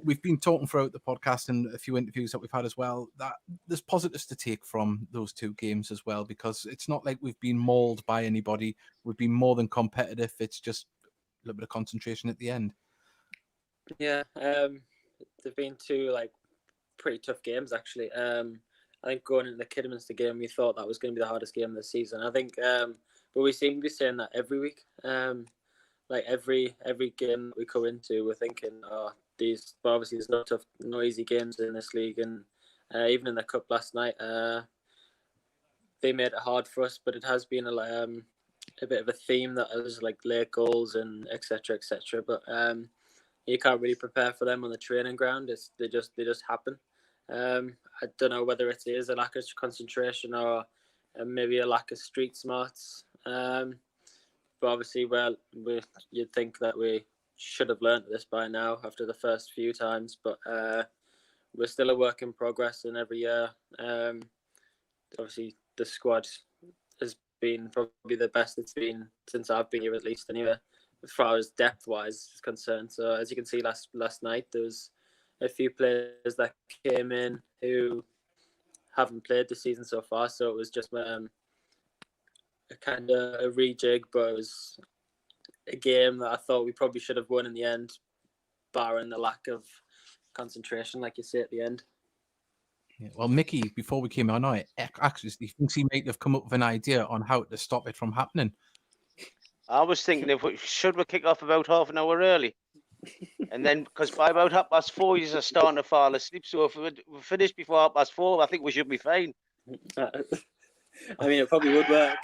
we've been talking throughout the podcast and a few interviews that we've had as well, that there's positives to take from those two games as well, because it's not like we've been mauled by anybody. We've been more than competitive. It's just a little bit of concentration at the end. Yeah, they've been two pretty tough games actually. I think going into the Kidderminster game, we thought that was going to be the hardest game of the season. I think, but we seem to be saying that every week. Every game that we come into, we're thinking, but obviously there's no easy games in this league, and even in the cup last night, they made it hard for us. But it has been a bit of a theme that was late goals and etc. But you can't really prepare for them on the training ground. They just happen. I don't know whether it is a lack of concentration or maybe a lack of street smarts. But obviously, you'd think that we should have learned this by now after the first few times, but we're still a work in progress, and every year, obviously, the squad has been probably the best it's been since I've been here, at least anyway, as far as depth-wise is concerned. So as you can see last night, there was a few players that came in who haven't played this season so far, so it was just a kind of a rejig, but it was a game that I thought we probably should have won in the end, barring the lack of concentration, like you say at the end. Yeah. Well, Mickey, before we came on, I actually thinks he might have come up with an idea on how to stop it from happening. I was thinking, should we kick off about half an hour early? And then, because by about 4:30, you are starting to fall asleep. So if we finish before 4:30, I think we should be fine. I mean, it probably would work.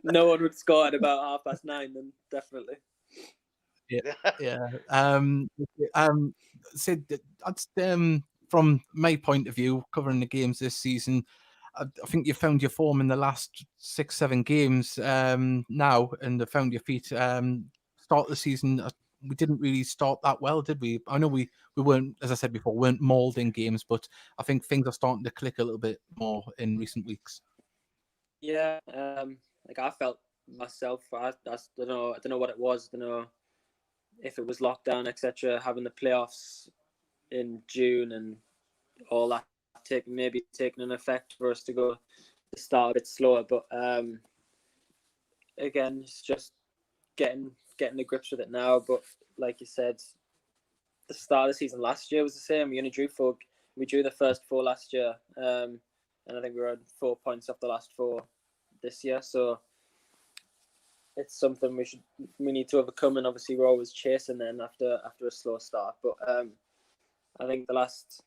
No one would score at about 9:30, then definitely. Sid, that's from my point of view, covering the games this season. I think you found your form in the last 6-7 games now, and have found your feet. Start the season, we didn't really start that well, did we? I know we weren't, as I said before, weren't mauled in games, but I think things are starting to click a little bit more in recent weeks. Yeah, like I felt myself. I don't know what it was. I don't know if it was lockdown, etc. Having the playoffs in June and all that taking an effect for us to start a bit slower. But again, it's just getting the grips with it now. But like you said, the start of the season last year was the same. We drew the first 4 last year, and I think we were on 4 points off the last 4 this year. So it's something we need to overcome, and obviously we're always chasing then after a slow start. But I think the last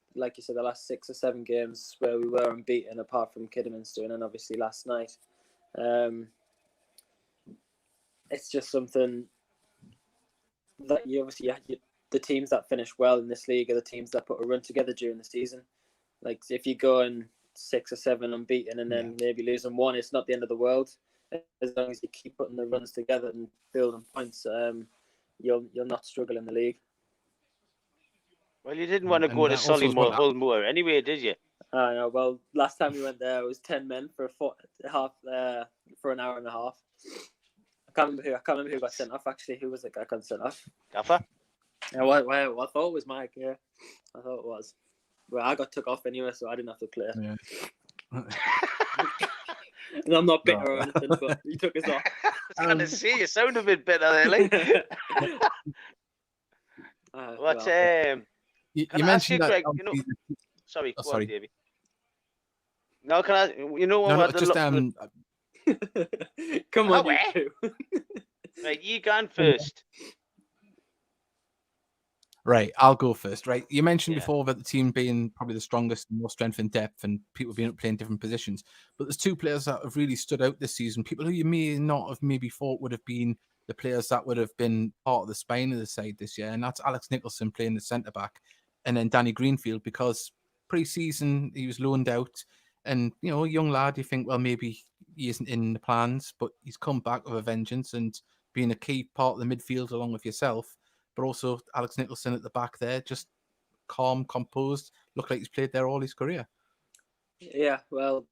6 or 7 games where we were unbeaten, apart from Kidderminster, and then obviously last night, it's just something that the teams that finish well in this league are the teams that put a run together during the season. Like if you go in 6 or 7 unbeaten and then maybe losing 1, it's not the end of the world. As long as you keep putting the runs together and building points, you'll not struggle in the league. Well, you didn't want to go to Sollymoor Hullmoor anyway, did you? I know. Well, last time we went there, it was 10 men for an hour and a half. I can't remember who got sent off. Actually, who was the guy got sent off? Gaffer. Yeah, well, I thought it was Mike. Yeah, I thought it was. Well, I got took off anyway, so I didn't have to play. Yeah. And I'm not bitter or anything, but he took us off. I was going to say, you sound a bit bitter there, like. You mentioned that. Greg, sorry, go on, Davey. No, can I? You know what? No, just Come on, you two. Right, you gone first. Right, I'll go first. Right, you mentioned before about the team being probably the strongest and more strength in depth, and people being playing different positions. But there's 2 players that have really stood out this season. People who you may not have maybe thought would have been the players that would have been part of the spine of the side this year, and that's Alex Nicholson playing the centre back, and then Danny Greenfield, because pre-season he was loaned out, and a young lad, you think, well, maybe he isn't in the plans, but he's come back with a vengeance and being a key part of the midfield along with yourself. But also Alex Nicholson at the back there, just calm, composed, looked like he's played there all his career. Yeah, well,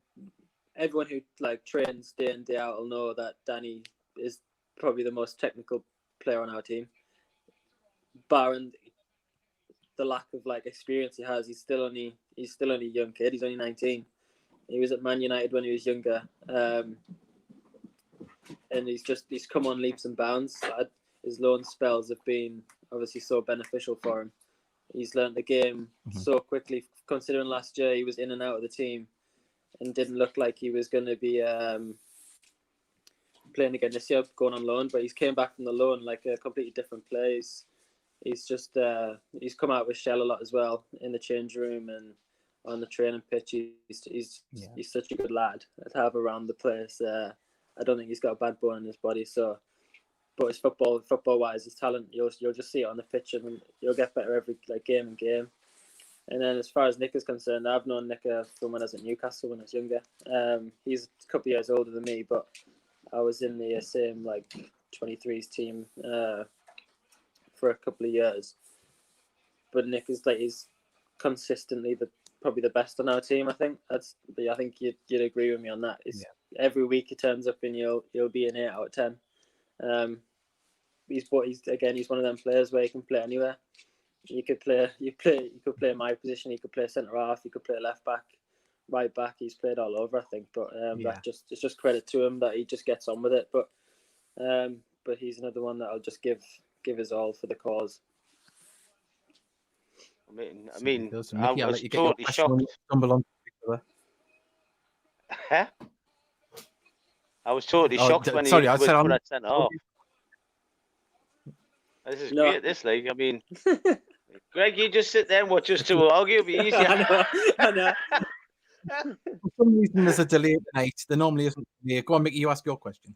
everyone who trains day in, day out will know that Danny is probably the most technical player on our team. Barring the lack of experience he has, he's still only a young kid. He's only 19. He was at Man United when he was younger, and he's come on leaps and bounds. His loan spells have been obviously so beneficial for him. He's learned the game so quickly, considering last year he was in and out of the team and didn't look like he was going to be playing again this year, going on loan. But he's came back from the loan like a completely different play. He's just he's come out with Shell a lot as well in the change room and on the training pitch. He's such a good lad to have around the place. I don't think he's got a bad bone in his body. So. But his football-wise, his talent, you'll just see it on the pitch, and you'll get better every game and game. And then as far as Nick is concerned, I've known Nick from when I was at Newcastle when I was younger. He's a couple of years older than me, but I was in the same 23s team for a couple of years. But Nick is he's consistently probably the best on our team. I think I think you'd agree with me on that. Every week he turns up and you'll be an 8 out of 10. He's one of them players where he can play anywhere. you could play my position. You could play centre half. You could play left back, right back. He's played all over, I think. But it's just credit to him that he just gets on with it. But he's another one that I'll just give his all for the cause. I mean, I was totally shocked. Huh? I was totally shocked when he was put at centre half. This is great, this league. I mean, Greg, you just sit there and watch us two argue. It'll be easier. I know. For some reason, there's a delay tonight. There normally isn't. Go on, Mickey, you ask your question.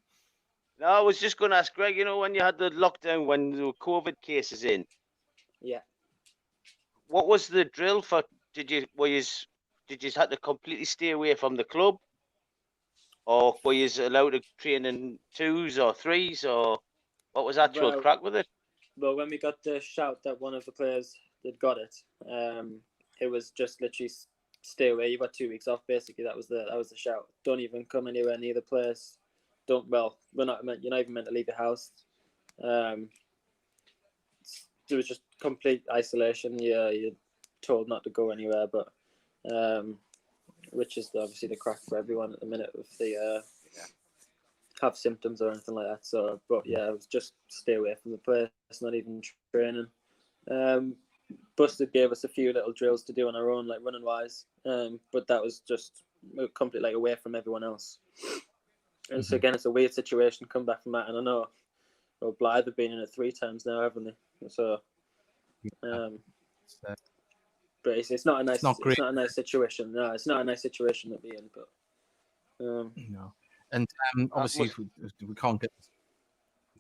No, I was just going to ask Greg, when you had the lockdown, when there were COVID cases in. Yeah. What was the drill for? Did you have to completely stay away from the club? Or were you allowed to train in 2s or 3s? Or what was actual crack with it? Well, when we got the shout that one of the players had got it, it was just literally stay away. You got 2 weeks off, basically. That was the shout. Don't even come anywhere near the place. You're not even meant to leave your house. It was just complete isolation. You're told not to go anywhere, but which is obviously the crack for everyone at the minute if they have symptoms or anything like that. So, but yeah, it was just stay away from the place, not even training. Busted gave us a few little drills to do on our own, like running wise, but that was just completely away from everyone else. And so again, it's a weird situation. Come back from that, and I know Blythe have been in it 3 times now, haven't they? So, but it's not a nice. It's not a nice situation. No, it's not a nice situation to be in. But no, and obviously we can't get.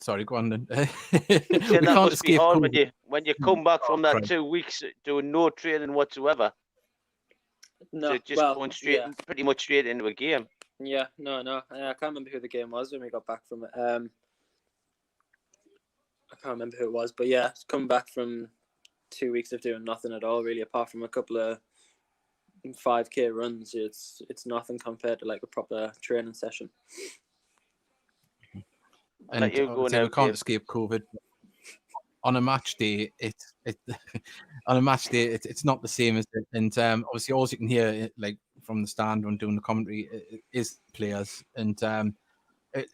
Sorry, go on then. We can't escape hard when you come back from that 2 weeks doing no training whatsoever. No, so just going pretty much straight into a game. Yeah, no. I can't remember who the game was when we got back from it. I can't remember who it was, but yeah, coming back from 2 weeks of doing nothing at all, really, apart from a couple of 5K runs. It's nothing compared to like a proper training session. And we can't escape COVID. On a match day, it's not the same as it. And obviously, all you can hear, like from the stand when doing the commentary, is players. And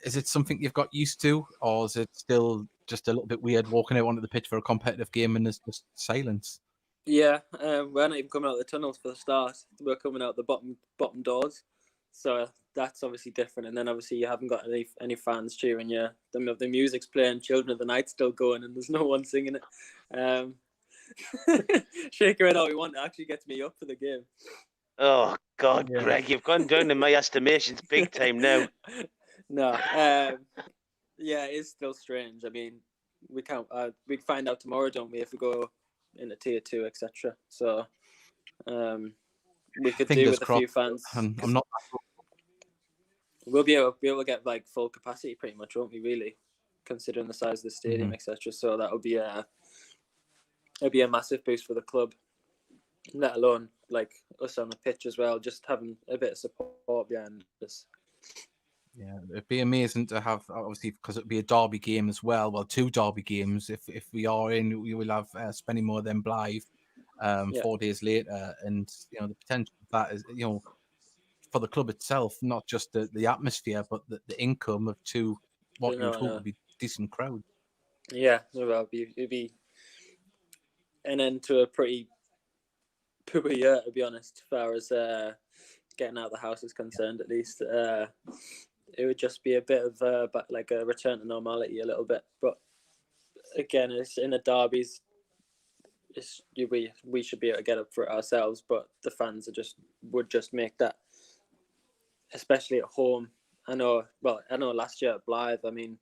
is it something you've got used to, or is it still just a little bit weird walking out onto the pitch for a competitive game and there's just silence? Yeah, we're not even coming out of the tunnels for the start. We're coming out the bottom doors, so that's obviously different. And then obviously you haven't got any fans cheering you. The music's playing, Children of the Night's still going, and there's no one singing it. Shake your head all we want. It actually gets me up for the game. Oh God, yeah. Greg, you've gone down in my estimations big time now. No, yeah, it's still strange. I mean, we can't. We find out tomorrow, don't we, if we go into tier 2, etc. So, we could do with a few fans. I'm not. We'll be able to get like full capacity, pretty much, won't we? Really, considering the size of the stadium, etc. So that'll be a massive boost for the club. Let alone like us on the pitch as well, just having a bit of support behind us. Yeah, it'd be amazing to have, obviously, because it'd be a derby game as well. Well, 2 derby games. If we are in, we will have Spennymoor then Blythe 4 days later, and the potential of that is for the club itself, not just the atmosphere, but the income of 2 what you would hope would be decent crowd. Yeah, well, it'd be an end to a pretty poor year, to be honest, as far as getting out of the house is concerned. At least it would just be a bit of like a return to normality a little bit. But again, it's in the derbies. We should be able to get up for it ourselves, but the fans would just make that, especially at home. I know last year at Blythe, I mean,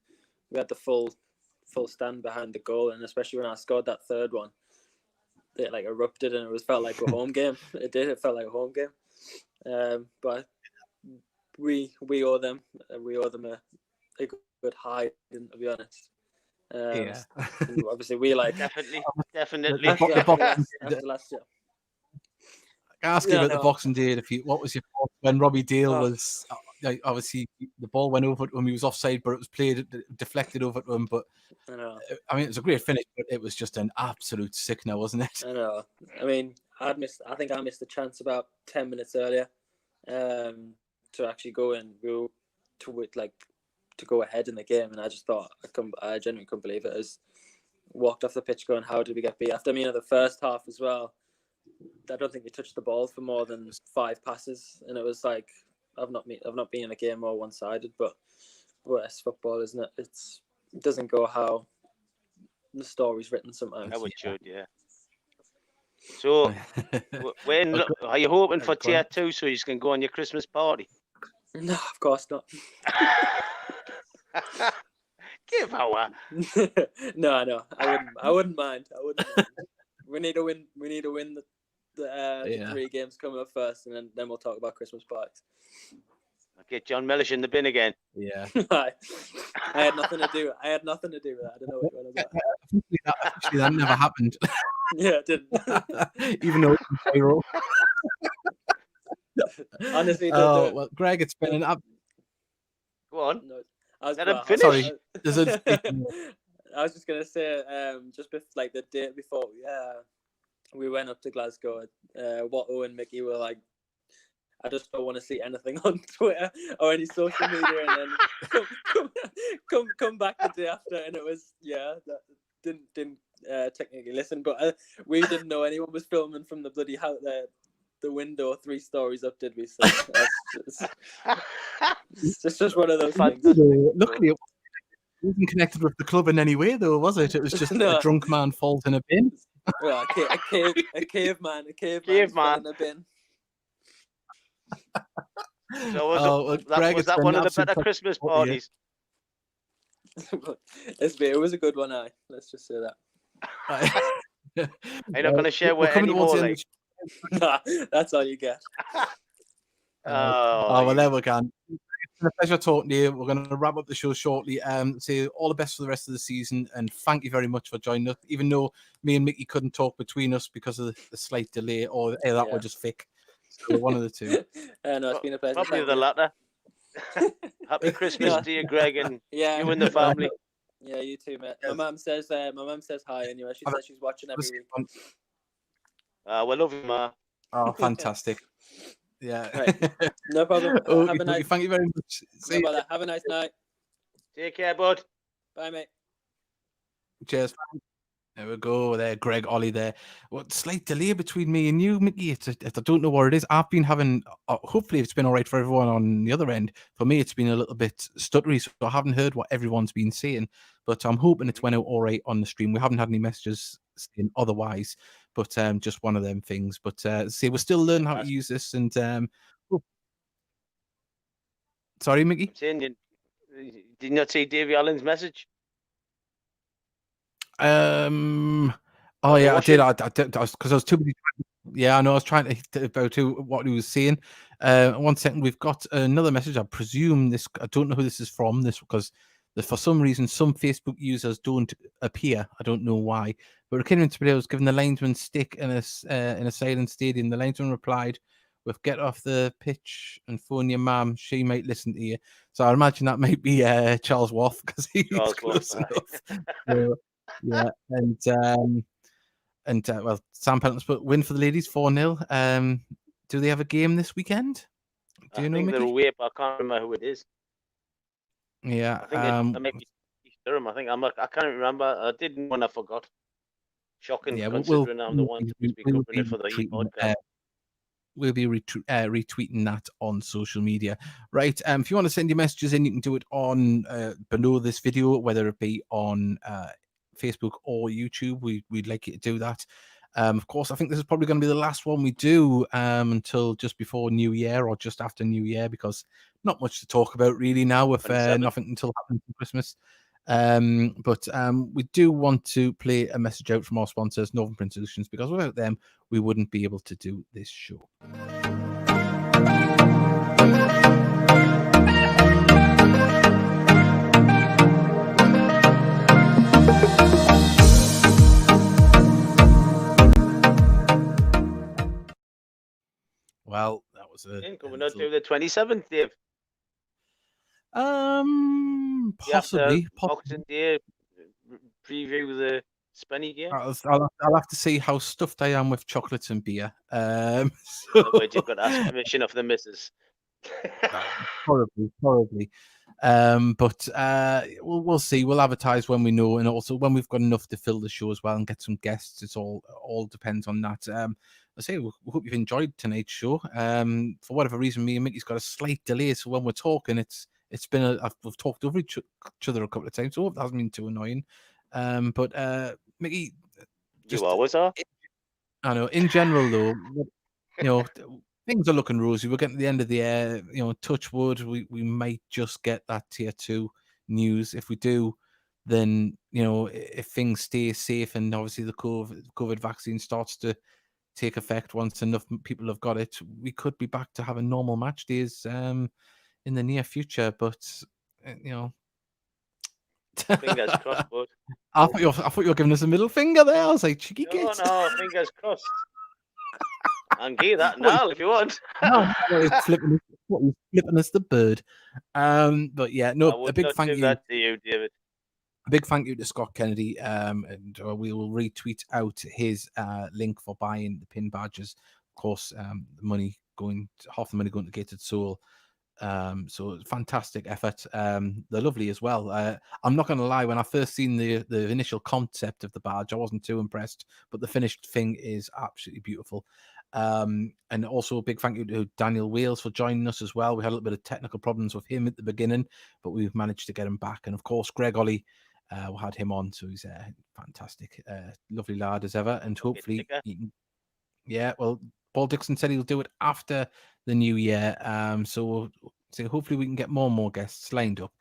we had the full stand behind the goal, and especially when I scored that third one, it like erupted, and it felt like a home game. It felt like a home game. But we owe them a good high, to be honest. Yeah. Obviously, we like definitely after last year. I ask you about the Boxing Day. What was your thoughts when Robbie Deal was like, obviously the ball went over to him. He was offside, but it was played deflected over to him. But I know. I mean, it was a great finish, but it was just an absolute sickener, wasn't it? I know. I mean, I think I missed the chance about 10 minutes earlier to actually go and go to go ahead in the game, and I just thought I genuinely couldn't believe it. I walked off the pitch going, how did we get beat? After, I mean, the first half as well, I don't think we touched the ball for more than 5 passes, and it was like I've not been in a game more one-sided, but it's football, isn't it? It doesn't go how the story's written sometimes. How it should, yeah. So, when are you hoping for tier 2 so you can go on your Christmas party? No, of course not. Give our. No, I wouldn't mind. We need to win. We need to win the 3 games coming up first, and then we'll talk about Christmas parties. I'll get John Mellish in the bin again. Yeah. I had nothing to do. I had nothing to do with that. I don't know what you're on about. Actually, that never happened. Yeah, it didn't. Even though it was viral. Honestly, well, Greg, it's been an Go on. No, I was Let him finish. finish. I was just gonna say, like the day before, we went up to Glasgow. Watto and Mickey were like, I just don't want to see anything on Twitter or any social media, and then come back the day after, and it was that didn't technically listen, but we didn't know anyone was filming from the bloody house the window 3 stories up, did we? So it's just one of those things. Luckily, it wasn't connected with the club in any way, though, was it? It was just a drunk man falls in a bin. Well, a caveman in a bin. So was that one of the better Christmas parties? It was a good one, let's just say that. I'm not going to share with any more. Nah, that's all you get. Well, there we go. It's been a pleasure talking to you. We're going to wrap up the show shortly. Say all the best for the rest of the season, and thank you very much for joining us. Even though me and Mickey couldn't talk between us because of the slight delay, or that was just fake. So one of the two. No, it's been a pleasure. Probably the latter. Happy Christmas to you, Greg, and you and the family. Yeah, you too, mate. My mum says hi anyway. She says she's watching every week. We love you, Ma. Oh, fantastic. Yeah. Right. No problem. Thank you very much. See you. Have a nice night. Take care, bud. Bye, mate. Cheers. There we go. There, Greg, Ollie there. What slight delay between me and you, Mickey? I don't know what it is. I've been having, hopefully it's been all right for everyone on the other end. For me, it's been a little bit stuttery, so I haven't heard what everyone's been saying. But I'm hoping it's went out all right on the stream. We haven't had any messages saying otherwise, but just one of them things. But see, we're still learning how to use this. And sorry, Mickey? Did you not see Davey Allen's message? Oh yeah, I did. I because I was too busy. Yeah, I know. I was trying to about what he was saying. 1 second, we've got another message. I presume this. I don't know who this is from. This because for some reason some Facebook users don't appear. I don't know why. But Kinnan today was given the linesman stick in a silent stadium. The linesman replied with "Get off the pitch and phone your mum. She might listen to you." So I imagine that might be Charles Wath because he's close enough. So, yeah, and well, Sam Pendleton win for the ladies 4-0. Do they have a game this weekend? Do you know? I think Mickey? they're away, but I can't remember who it is. Yeah, I think it might be Durham. I can't remember. I did one I forgot. Shocking, considering I'm the one to be covering it for the podcast. We'll be retweeting that on social media. Right. If you want to send your messages in, you can do it on below this video, whether it be on Facebook or YouTube. We'd like you to do that. Of course, I think this is probably going to be the last one we do until just before New Year or just after New Year, because not much to talk about really now with nothing until Christmas. But we do want to play a message out from our sponsors, Northern Print Solutions, because without them, we wouldn't be able to do this show. Well, that was Coming up to the 27th, Dave. You have to Possibly. Boxing Day preview the Spenny game. I'll have to see how stuffed I am with chocolates and beer. In So other words, you've got to ask permission of the missus. probably. But we'll see. We'll advertise when we know, and also when we've got enough to fill the show as well and get some guests. It's all depends on that. I say we hope you've enjoyed tonight's show. For whatever reason, me and Mickey's got a slight delay, so when we're talking, it's been we've talked over each other a couple of times, so it hasn't been too annoying. But Mickey, You always are. I know. In general, though, things are looking rosy. We're getting to the end of the year. Touch wood, we might just get that tier 2 news. If we do, then if things stay safe and obviously the COVID vaccine starts to take effect once enough people have got it, we could be back to having normal match days in the near future. But fingers crossed, bud. I thought you were giving us a middle finger there. I was like, cheeky kids. No, fingers crossed. I can give you that now if you want. He's flipping us the bird. But yeah, no, a big thank you. That to you, David. A big thank you to Scott Kennedy, and we will retweet out his link for buying the pin badges. Of course, half the money going to Gated Soul. So fantastic effort. They're lovely as well. I'm not going to lie, when I first seen the initial concept of the badge, I wasn't too impressed, but the finished thing is absolutely beautiful. And also a big thank you to Daniel Wales for joining us as well. We had a little bit of technical problems with him at the beginning, but we've managed to get him back. And of course, Greg Ollie, we had him on, so he's a fantastic, lovely lad as ever. And hopefully, well, Paul Dixon said he'll do it after the new year. So hopefully we can get more and more guests lined up.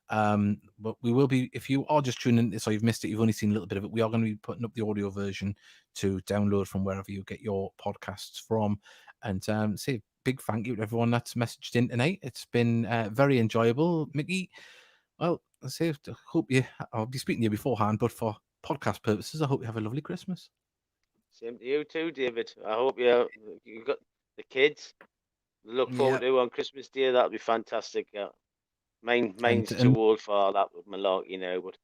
But we will be, if you are just tuning in, so you've missed it, you've only seen a little bit of it, we are going to be putting up the audio version to download from wherever you get your podcasts from. And say a big thank you to everyone that's messaged in tonight. It's been very enjoyable. Mickey, well, I'll be speaking to you beforehand, but for podcast purposes, I hope you have a lovely Christmas. Same to you too, David. I hope you got the kids. Look forward to on Christmas Day. That'll be fantastic. Mine's too old for all that with malarkey now, but.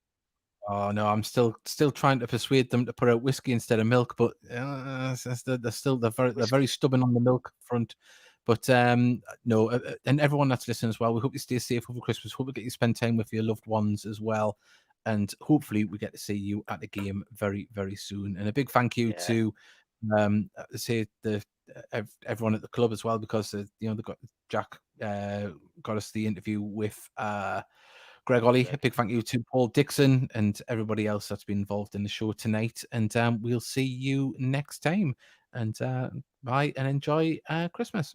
Oh no, I'm still trying to persuade them to put out whiskey instead of milk, but they're very stubborn on the milk front. But no, and everyone that's listening as well, we hope you stay safe over Christmas. Hope we get you spend time with your loved ones as well, and hopefully we get to see you at the game very, very soon. And a big thank you to say everyone at the club as well, because Jack got us the interview with Greg Ollie. A big thank you to Paul Dixon and everybody else that's been involved in the show tonight. And we'll see you next time. And bye and enjoy Christmas.